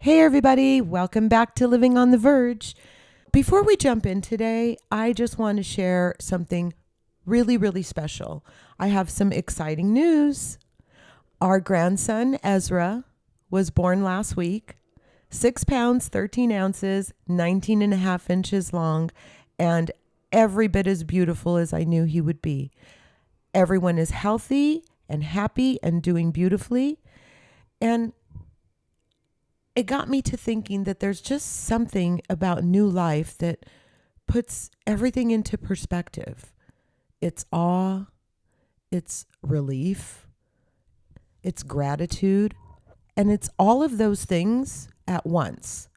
Hey, everybody. Welcome back to Living on the Verge. Before we jump in today, I just want to share something really, really special. I have some exciting news. Our grandson, Ezra, was born last week, 6 pounds, 13 ounces, 19 and a half inches long, and every bit as beautiful as I knew he would be. Everyone is healthy and happy and doing beautifully. And it got me to thinking that there's just something about new life that puts everything into perspective. It's awe, it's relief, it's gratitude, and it's all of those things at once.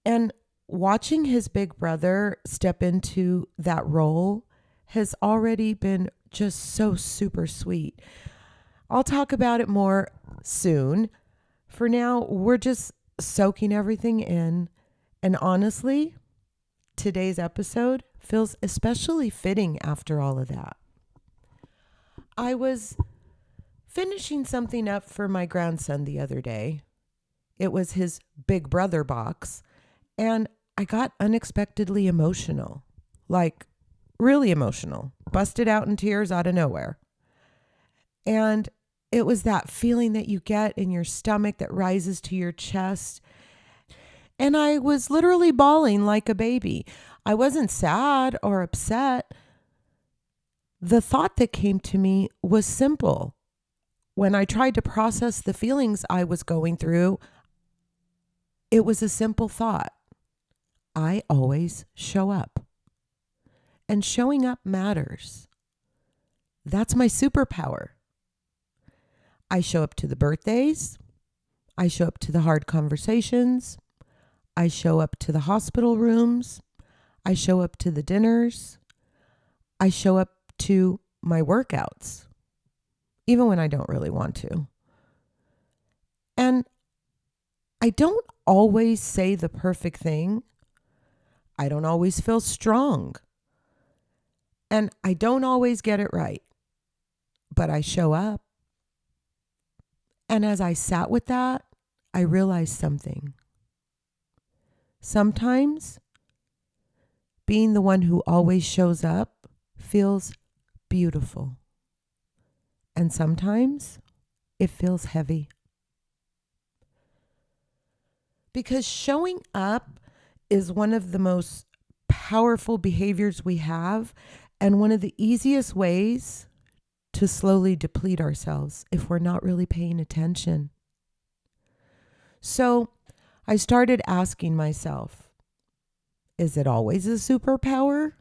And watching his big brother step into that role has already been just so super sweet. I'll talk about it more soon. For now, we're just soaking everything in. And honestly, today's episode feels especially fitting after all of that. I was finishing something up for my grandson the other day. It was his big brother box. And I got unexpectedly emotional. Like, really emotional. Busted out in tears out of nowhere. And it was that feeling that you get in your stomach that rises to your chest. And I was literally bawling like a baby. I wasn't sad or upset. The thought that came to me was simple. When I tried to process the feelings I was going through, it was a simple thought. I always show up. And showing up matters. That's my superpower. I show up to the birthdays. I show up to the hard conversations. I show up to the hospital rooms. I show up to the dinners. I show up to my workouts, even when I don't really want to. And I don't always say the perfect thing. I don't always feel strong. And I don't always get it right. But I show up. And as I sat with that, I realized something. Sometimes being the one who always shows up feels beautiful. And sometimes it feels heavy. Because showing up is one of the most powerful behaviors we have, and one of the easiest ways to slowly deplete ourselves if we're not really paying attention. So I started asking myself, is it always a superpower?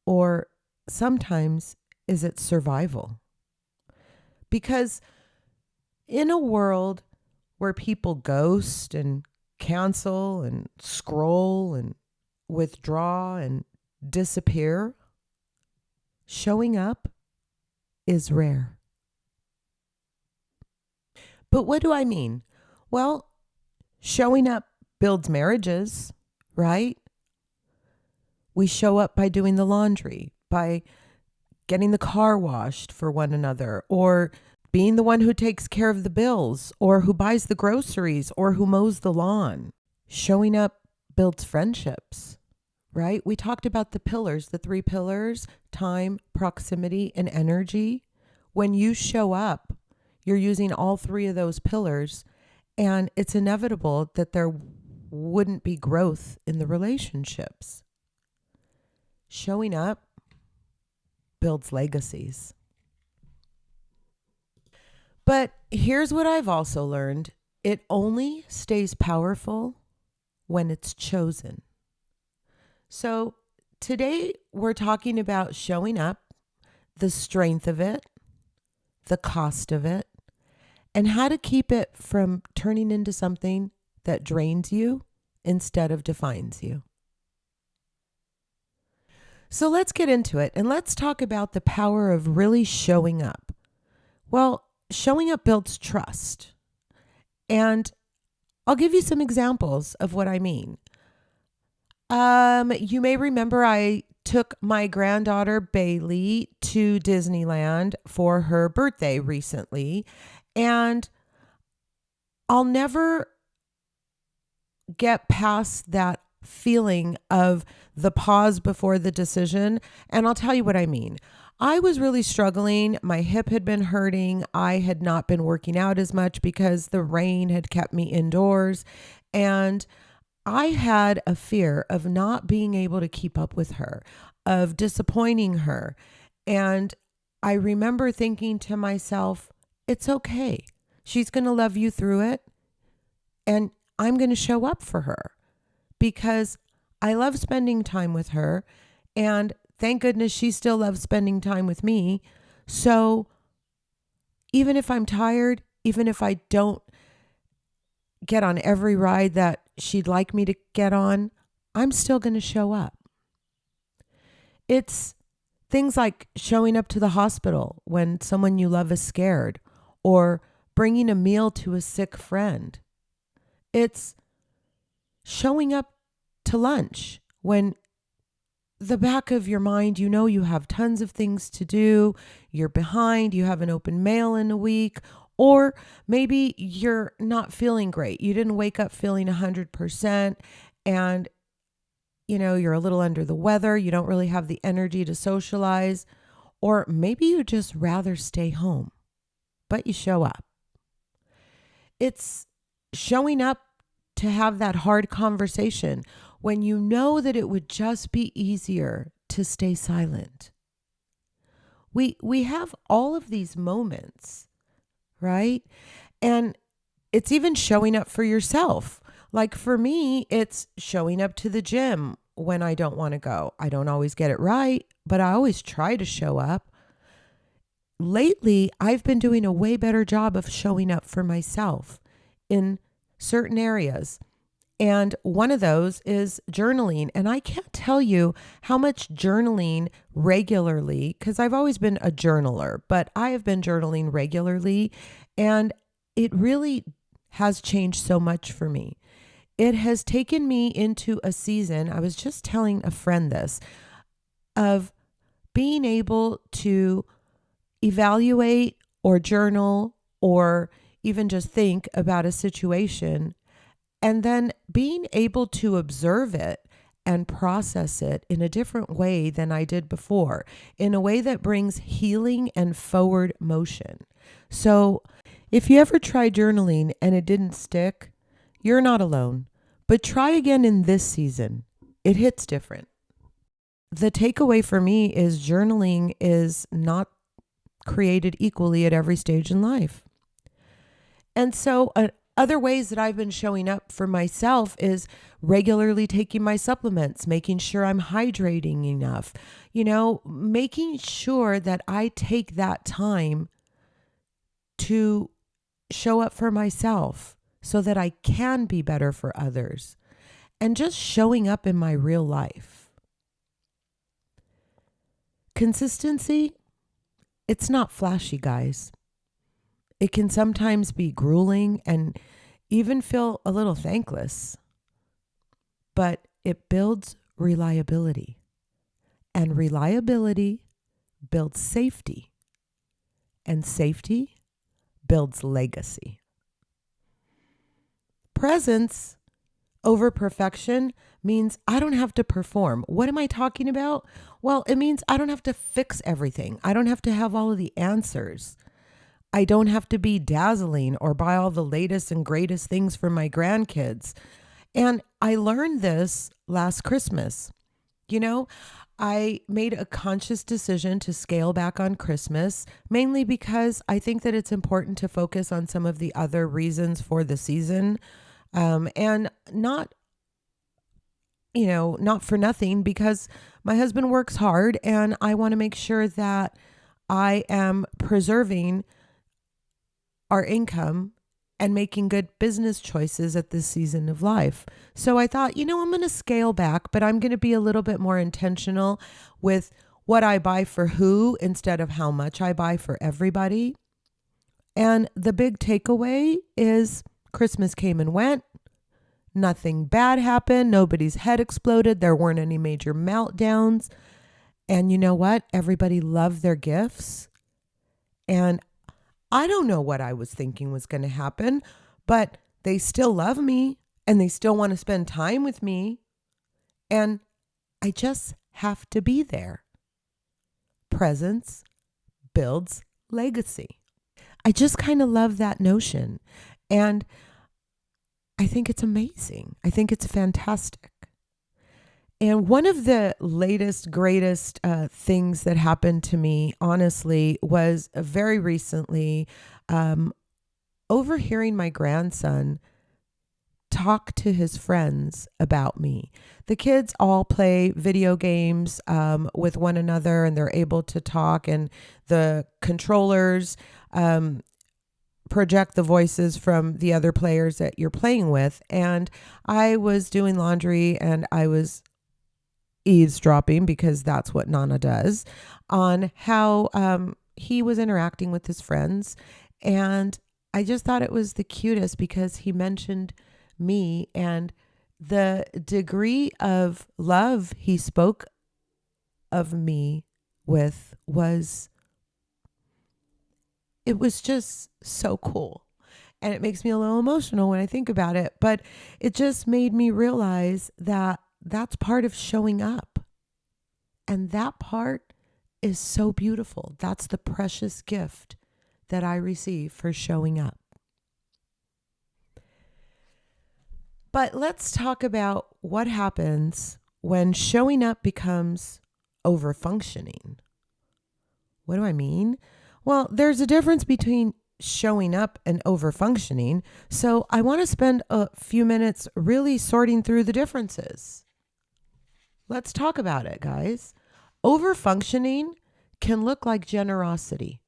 Or sometimes is it survival? Because in a world where people ghost and cancel and scroll and withdraw and disappear, showing up is rare. But what do I mean? Well, showing up builds marriages, right? We show up by doing the laundry, by getting the car washed for one another, or being the one who takes care of the bills, or who buys the groceries, or who mows the lawn. Showing up builds friendships, right? We talked about the pillars, the 3 pillars: time, proximity, and energy. When you show up, you're using all 3 of those pillars, and it's inevitable that there wouldn't be growth in the relationships. Showing up builds legacies. But here's what I've also learned. It only stays powerful when it's chosen. So today we're talking about showing up, the strength of it, the cost of it, and how to keep it from turning into something that drains you instead of defines you. So let's get into it, and let's talk about the power of really showing up. Well, showing up builds trust. And I'll give you some examples of what I mean. You may remember I took my granddaughter Bailey to Disneyland for her birthday recently. And I'll never get past that feeling of the pause before the decision. And I'll tell you what I mean. I was really struggling. My hip had been hurting. I had not been working out as much because the rain had kept me indoors. And I had a fear of not being able to keep up with her, of disappointing her. And I remember thinking to myself, it's okay. She's going to love you through it. And I'm going to show up for her because I love spending time with her. And thank goodness she still loves spending time with me. So even if I'm tired, even if I don't get on every ride that she'd like me to get on, I'm still going to show up. It's things like showing up to the hospital when someone you love is scared, or bringing a meal to a sick friend. It's showing up to lunch when the back of your mind, you know, you have tons of things to do, you're behind, you have an open mail in a week, or maybe you're not feeling great. You didn't wake up feeling 100% and, you know, you're a little under the weather. You don't really have the energy to socialize, or maybe you just rather stay home, but you show up. It's showing up to have that hard conversation when you know that it would just be easier to stay silent. We have all of these moments, right? And it's even showing up for yourself. Like for me, it's showing up to the gym when I don't want to go. I don't always get it right, but I always try to show up. Lately, I've been doing a way better job of showing up for myself in certain areas. And one of those is journaling. And I can't tell you how much journaling regularly, because I've always been a journaler, but I have been journaling regularly. And it really has changed so much for me. It has taken me into a season, I was just telling a friend this, of being able to evaluate or journal or even just think about a situation, and then being able to observe it and process it in a different way than I did before, in a way that brings healing and forward motion. So if you ever try journaling and it didn't stick, you're not alone. But try again in this season. It hits different. The takeaway for me is journaling is not created equally at every stage in life. And so other ways that I've been showing up for myself is regularly taking my supplements, making sure I'm hydrating enough, making sure that I take that time to show up for myself so that I can be better for others, and just showing up in my real life. Consistency, it's not flashy, guys. It can sometimes be grueling and even feel a little thankless, but it builds reliability, and reliability builds safety, and safety builds legacy. Presence over perfection means I don't have to perform. What am I talking about? Well, it means I don't have to fix everything. I don't have to have all of the answers. I don't have to be dazzling or buy all the latest and greatest things for my grandkids. And I learned this last Christmas. I made a conscious decision to scale back on Christmas, mainly because I think that it's important to focus on some of the other reasons for the season. And not for nothing, because my husband works hard and I want to make sure that I am preserving our income and making good business choices at this season of life. So I thought, I'm going to scale back, but I'm going to be a little bit more intentional with what I buy for who instead of how much I buy for everybody. And the big takeaway is Christmas came and went. Nothing bad happened. Nobody's head exploded. There weren't any major meltdowns. And you know what? Everybody loved their gifts. And I don't know what I was thinking was going to happen, but they still love me and they still want to spend time with me. And I just have to be there. Presence builds legacy. I just kind of love that notion. And I think it's amazing. I think it's fantastic. And one of the latest, greatest things that happened to me, honestly, was very recently overhearing my grandson talk to his friends about me. The kids all play video games with one another, and they're able to talk, and the controllers project the voices from the other players that you're playing with. And I was doing laundry and I was eavesdropping, because that's what Nana does, on how he was interacting with his friends. And I just thought it was the cutest, because he mentioned me, and the degree of love he spoke of me with it was just so cool. And it makes me a little emotional when I think about it, but it just made me realize that that's part of showing up. And that part is so beautiful. That's the precious gift that I receive for showing up. But let's talk about what happens when showing up becomes overfunctioning. What do I mean? Well, there's a difference between showing up and overfunctioning. So I want to spend a few minutes really sorting through the differences. Let's talk about it, guys. Overfunctioning can look like generosity,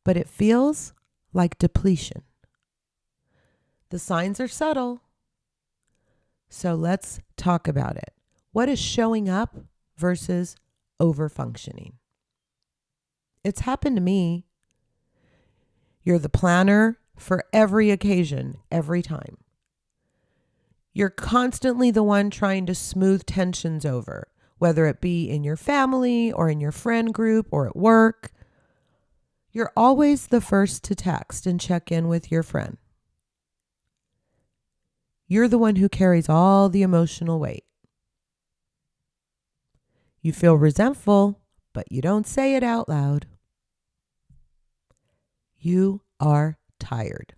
but it feels like depletion. The signs are subtle. So let's talk about it. What is showing up versus overfunctioning? It's happened to me. You're the planner for every occasion, every time. You're constantly the one trying to smooth tensions over, whether it be in your family or in your friend group or at work. You're always the first to text and check in with your friend. You're the one who carries all the emotional weight. You feel resentful, but you don't say it out loud. You are tired.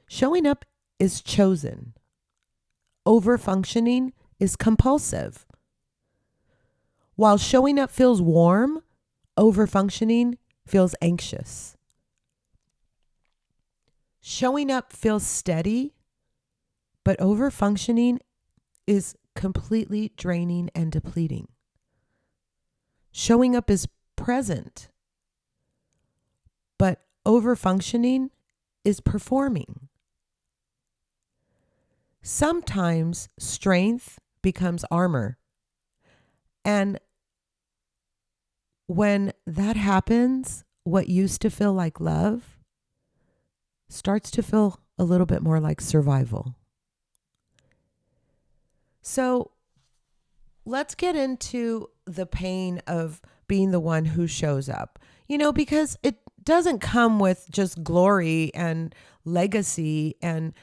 Showing up is chosen. Overfunctioning is compulsive. While showing up feels warm, overfunctioning feels anxious. Showing up feels steady, but overfunctioning is completely draining and depleting. Showing up is present, but overfunctioning is performing. Sometimes strength becomes armor. And when that happens, what used to feel like love starts to feel a little bit more like survival. So let's get into the pain of being the one who shows up, because it doesn't come with just glory and legacy and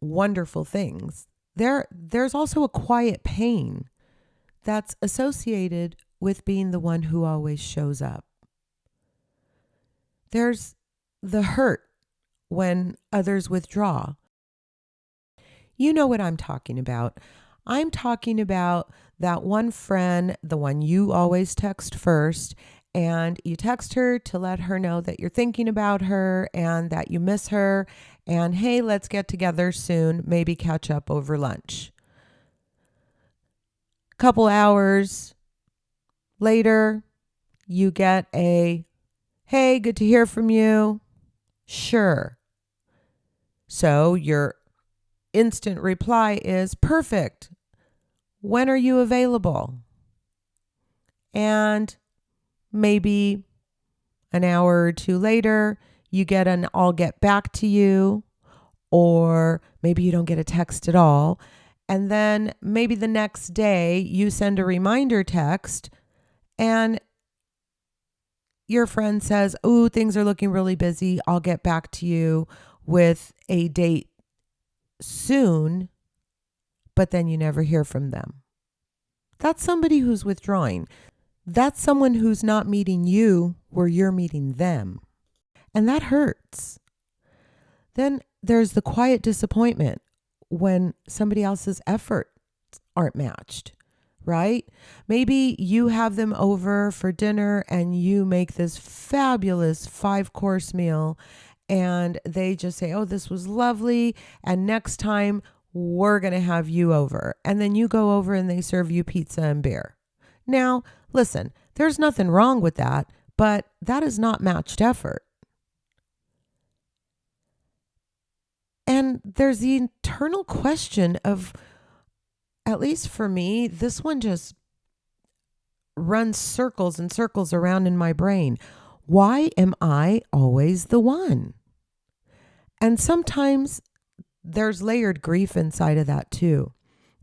wonderful things. There's also a quiet pain that's associated with being the one who always shows up. There's the hurt when others withdraw. You know what I'm talking about. I'm talking about that one friend, the one you always text first, and you text her to let her know that you're thinking about her and that you miss her, and hey, let's get together soon, maybe catch up over lunch. Couple hours later, you get a, hey, good to hear from you. Sure. So your instant reply is, perfect. When are you available? And maybe an hour or two later, you get an I'll get back to you, or maybe you don't get a text at all. And then maybe the next day you send a reminder text and your friend says, "Oh, things are looking really busy. I'll get back to you with a date soon," but then you never hear from them. That's somebody who's withdrawing. That's someone who's not meeting you where you're meeting them. And that hurts. Then there's the quiet disappointment when somebody else's efforts aren't matched, right? Maybe you have them over for dinner and you make this fabulous 5-course meal and they just say, "Oh, this was lovely. And next time we're going to have you over." And then you go over and they serve you pizza and beer. Now, listen, there's nothing wrong with that, but that is not matched effort. And there's the internal question of, at least for me, this one just runs circles and circles around in my brain. Why am I always the one? And sometimes there's layered grief inside of that too.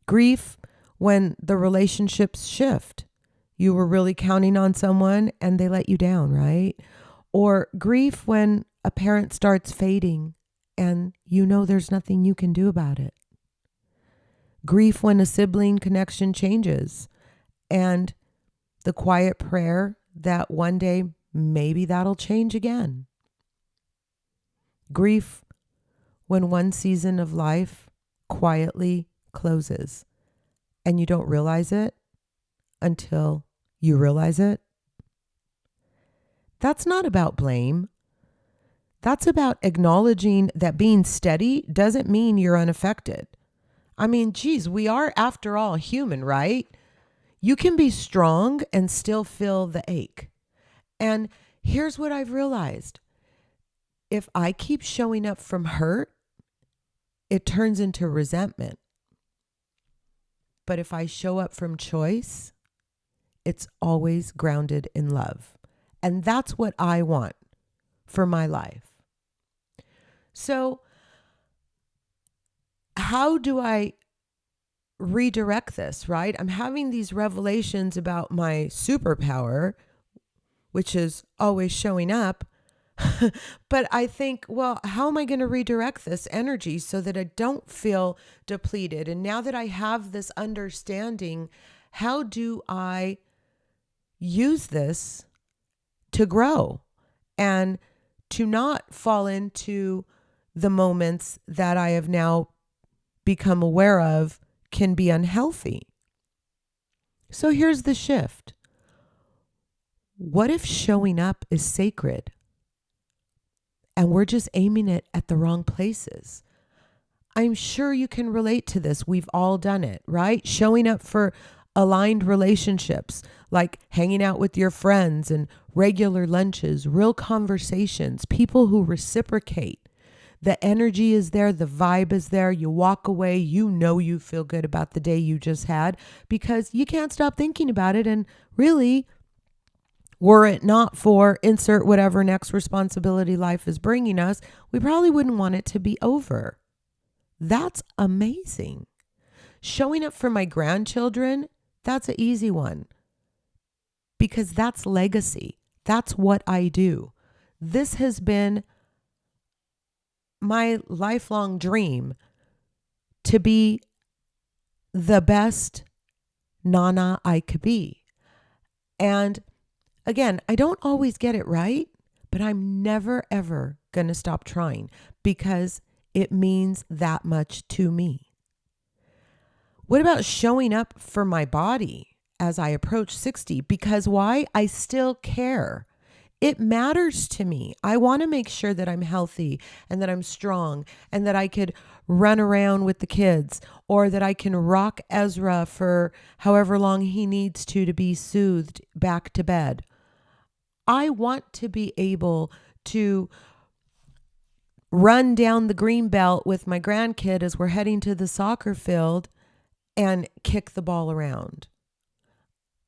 Grief when the relationships shift. You were really counting on someone and they let you down, right? Or grief when a parent starts fading and you know there's nothing you can do about it. Grief when a sibling connection changes and the quiet prayer that one day maybe that'll change again. Grief when one season of life quietly closes and you don't realize it until you realize it. That's not about blame. That's about acknowledging that being steady doesn't mean you're unaffected. I mean, geez, we are, after all, human, right? You can be strong and still feel the ache. And here's what I've realized. If I keep showing up from hurt, it turns into resentment. But if I show up from choice, it's always grounded in love. And that's what I want for my life. So how do I redirect this, right? I'm having these revelations about my superpower, which is always showing up. But I think, well, how am I going to redirect this energy so that I don't feel depleted? And now that I have this understanding, how do I use this to grow and to not fall into the moments that I have now become aware of can be unhealthy? So here's the shift. What if showing up is sacred? And we're just aiming it at the wrong places. I'm sure you can relate to this. We've all done it, right? Showing up for aligned relationships, like hanging out with your friends and regular lunches, real conversations, people who reciprocate. The energy is there, the vibe is there. You walk away, you know you feel good about the day you just had because you can't stop thinking about it. And really, were it not for insert whatever next responsibility life is bringing us, we probably wouldn't want it to be over. That's amazing. Showing up for my grandchildren, that's an easy one because that's legacy. That's what I do. This has been my lifelong dream to be the best Nana I could be. And again, I don't always get it right, but I'm never, ever going to stop trying because it means that much to me. What about showing up for my body as I approach 60? Because why? I still care. It matters to me. I want to make sure that I'm healthy and that I'm strong and that I could run around with the kids or that I can rock Ezra for however long he needs to be soothed back to bed. I want to be able to run down the green belt with my grandkid as we're heading to the soccer field and kick the ball around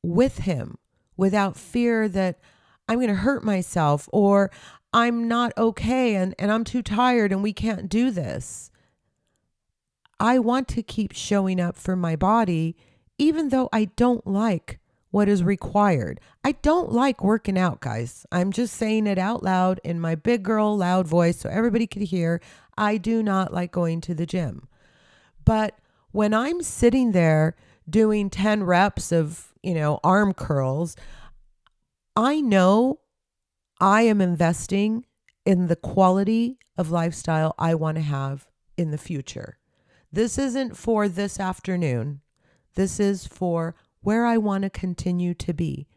with him without fear that I'm going to hurt myself or I'm not okay and I'm too tired and we can't do this. I want to keep showing up for my body even though I don't like what is required. I don't like working out, guys. I'm just saying it out loud in my big girl loud voice so everybody could hear. I do not like going to the gym. But when I'm sitting there doing 10 reps of, arm curls, I know I am investing in the quality of lifestyle I want to have in the future. This isn't for this afternoon. This is for where I want to continue to be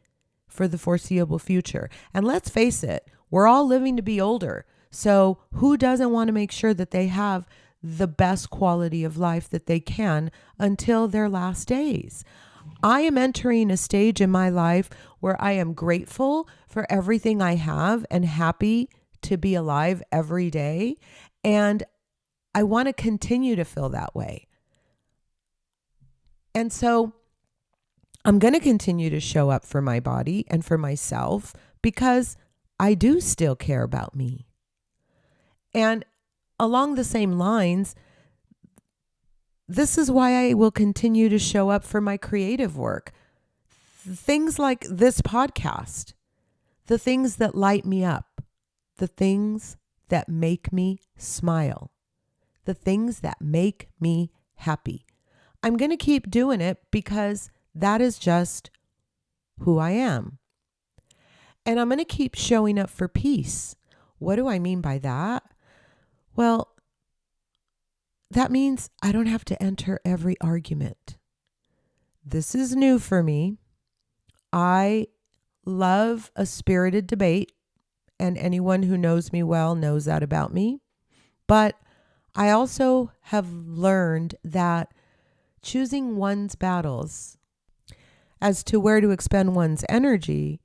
for the foreseeable future. And let's face it, we're all living to be older. So who doesn't want to make sure that they have the best quality of life that they can until their last days? I am entering a stage in my life where I am grateful for everything I have and happy to be alive every day. And I want to continue to feel that way. And so I'm going to continue to show up for my body and for myself because I do still care about me. And along the same lines, this is why I will continue to show up for my creative work. Things like this podcast, the things that light me up, the things that make me smile, the things that make me happy. I'm going to keep doing it because that is just who I am. And I'm going to keep showing up for peace. What do I mean by that? Well, that means I don't have to enter every argument. This is new for me. I love a spirited debate, and anyone who knows me well knows that about me. But I also have learned that choosing one's battles as to where to expend one's energy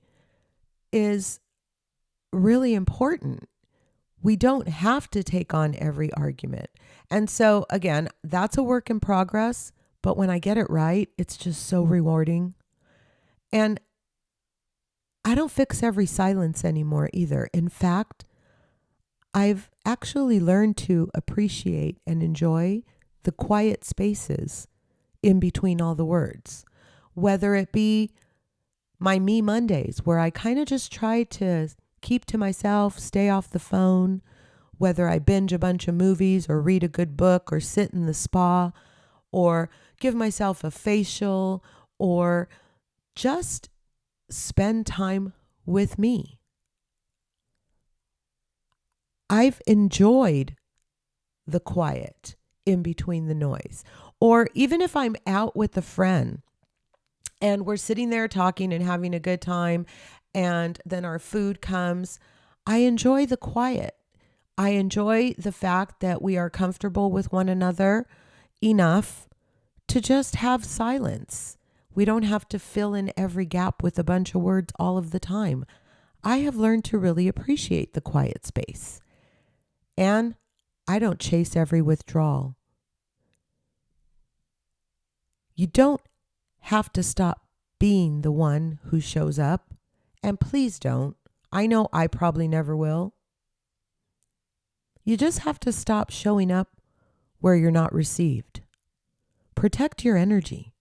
is really important. We don't have to take on every argument. And so, again, that's a work in progress. But when I get it right, it's just so rewarding. And I don't fix every silence anymore either. In fact, I've actually learned to appreciate and enjoy the quiet spaces in between all the words, whether it be my Me Mondays, where I kind of just try to keep to myself, stay off the phone, whether I binge a bunch of movies or read a good book or sit in the spa or give myself a facial or just spend time with me. I've enjoyed the quiet in between the noise. Or even if I'm out with a friend and we're sitting there talking and having a good time and then our food comes, I enjoy the quiet. I enjoy the fact that we are comfortable with one another enough to just have silence. We don't have to fill in every gap with a bunch of words all of the time. I have learned to really appreciate the quiet space. And I don't chase every withdrawal. You don't have to stop being the one who shows up. And please don't. I know I probably never will. You just have to stop showing up where you're not received. Protect your energy.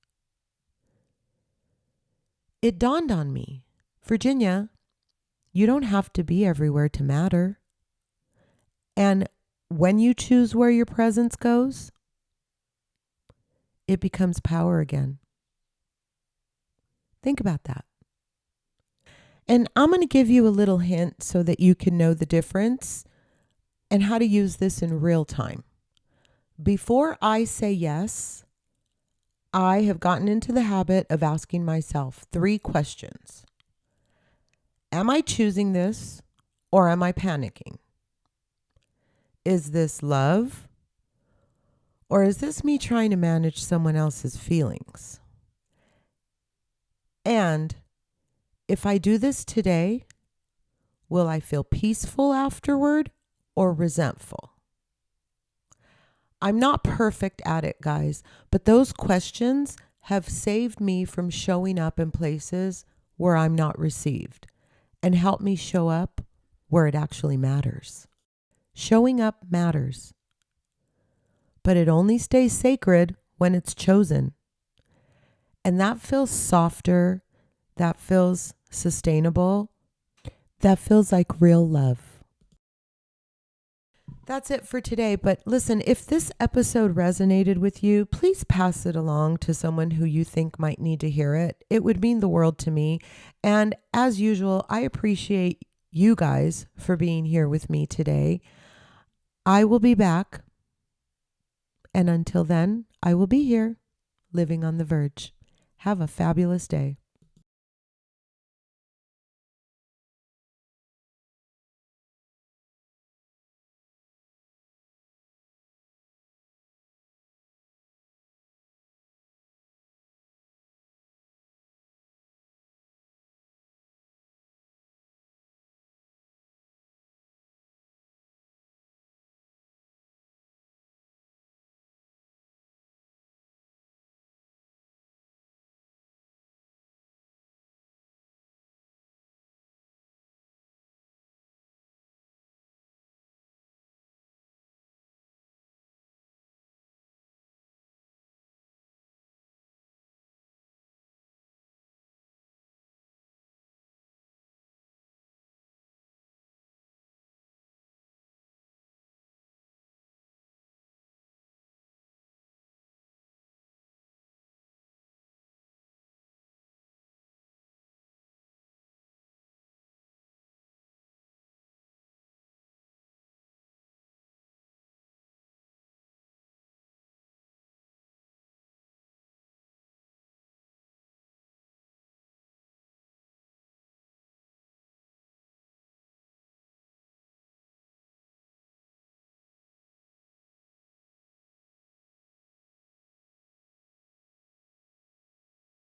It dawned on me, Virginia, you don't have to be everywhere to matter. And when you choose where your presence goes, it becomes power again. Think about that. And I'm going to give you a little hint so that you can know the difference and how to use this in real time. Before I say yes, I have gotten into the habit of asking myself 3 questions. Am I choosing this or am I panicking? Is this love or is this me trying to manage someone else's feelings? And if I do this today, will I feel peaceful afterward or resentful? I'm not perfect at it, guys, but those questions have saved me from showing up in places where I'm not received and helped me show up where it actually matters. Showing up matters, but it only stays sacred when it's chosen. And that feels softer that feels sustainable, that feels like real love. That's it for today. But listen, if this episode resonated with you, please pass it along to someone who you think might need to hear it. It would mean the world to me. And as usual, I appreciate you guys for being here with me today. I will be back. And until then, I will be here, living on the verge. Have a fabulous day.